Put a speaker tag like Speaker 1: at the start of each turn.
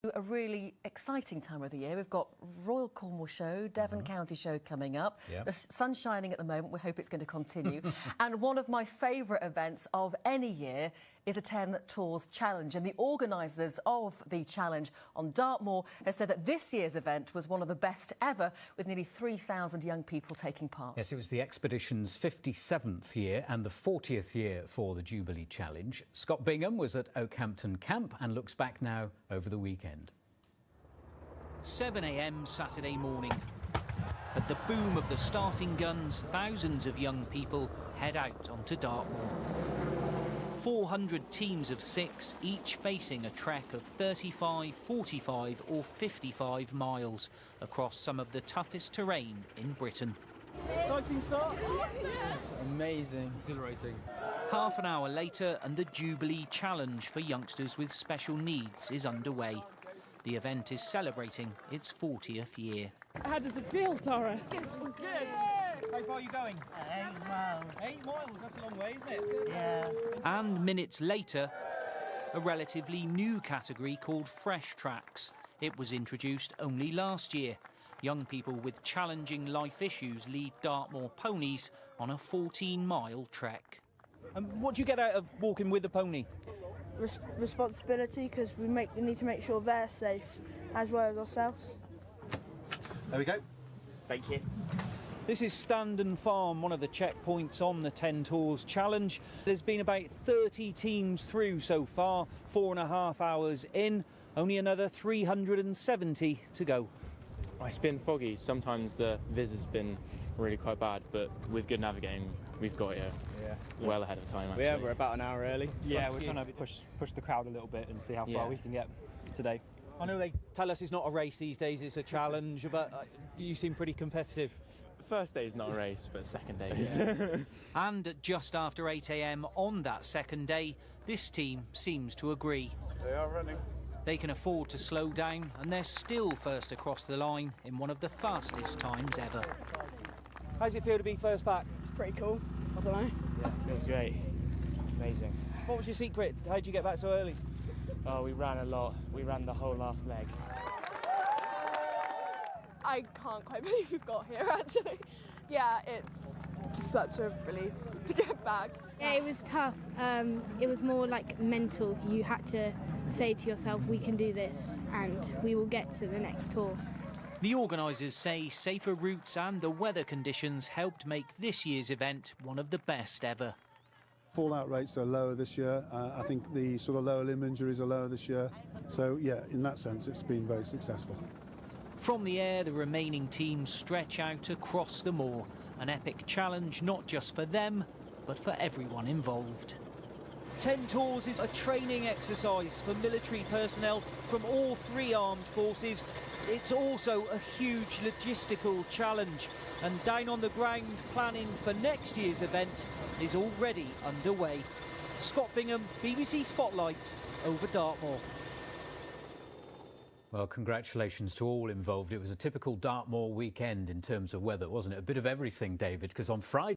Speaker 1: A really exciting time of the year. We've got Royal Cornwall Show, Devon County Show coming up. Yep. The sun's shining at the moment. We hope it's going to continue. And one of my favourite events of any year is a 10 Tours challenge. And the organisers of the challenge on Dartmoor have said that this year's event was one of the best ever, with nearly 3,000 young people taking part.
Speaker 2: Yes, it was the expedition's 57th year and the 40th year for the Jubilee Challenge. Scott Bingham was at Oakhampton Camp and looks back now over the weekend.
Speaker 3: 7 a.m. Saturday morning. At the boom of the starting guns, thousands of young people head out onto Dartmoor. 400 teams of 6, each facing a trek of 35, 45 or 55 miles across some of the toughest terrain in Britain.
Speaker 4: Exciting start. It's amazing. Exhilarating.
Speaker 3: Half an hour later and the Jubilee Challenge for youngsters with special needs is underway. The event is celebrating its 40th year.
Speaker 5: How does it feel, Tara?
Speaker 4: Good. How far are you going?
Speaker 5: 8 miles.
Speaker 4: 8 miles, that's a long way, isn't it?
Speaker 5: Yeah.
Speaker 3: And minutes later, a relatively new category called Fresh Tracks. It was introduced only last year. Young people with challenging life issues lead Dartmoor ponies on a 14-mile trek.
Speaker 4: And what do you get out of walking with a pony?
Speaker 6: Responsibility, because we need to make sure they're safe as well as ourselves.
Speaker 7: There we go.
Speaker 4: Thank you. This is Standon Farm, one of the checkpoints on the 10 Tours Challenge. There's been about 30 teams through so far, 4.5 hours in, only another 370 to go.
Speaker 8: It's been foggy. Sometimes the viz has been really quite bad, but with good navigating, we've got here well ahead of time. Actually.
Speaker 9: Yeah, we're about an hour early.
Speaker 10: Yeah, we're trying to push the crowd a little bit and see how far we can get today.
Speaker 4: I know they tell us it's not a race these days, it's a challenge, but you seem pretty competitive.
Speaker 8: First day is not a race, but second day is.
Speaker 3: And at just after 8 a.m. on that second day, this team seems to agree.
Speaker 9: They are running.
Speaker 3: They can afford to slow down, and they're still first across the line in one of the fastest times ever.
Speaker 4: How does it feel to be first back?
Speaker 6: It's pretty cool. I don't know.
Speaker 8: Yeah, feels great. Amazing.
Speaker 4: What was your secret? How did you get back so early?
Speaker 8: Oh, we ran a lot. We ran the whole last leg.
Speaker 11: I can't quite believe we've got here, actually. Yeah, it's just such a relief to get back.
Speaker 12: Yeah, it was tough. It was more like mental. You had to say to yourself, we can do this and we will get to the next tour.
Speaker 3: The organisers say safer routes and the weather conditions helped make this year's event one of the best ever.
Speaker 7: Fallout rates are lower this year. I think the sort of lower limb injuries are lower this year. So, yeah, in that sense, it's been very successful.
Speaker 3: From the air, the remaining teams stretch out across the moor. An epic challenge not just for them, but for everyone involved.
Speaker 4: 10 Tours is a training exercise for military personnel from all 3 armed forces. It's also a huge logistical challenge, and down on the ground, planning for next year's event is already underway. Scott Bingham, BBC Spotlight, over Dartmoor.
Speaker 2: Well, congratulations to all involved. It was a typical Dartmoor weekend in terms of weather, wasn't it? A bit of everything, David, because on Friday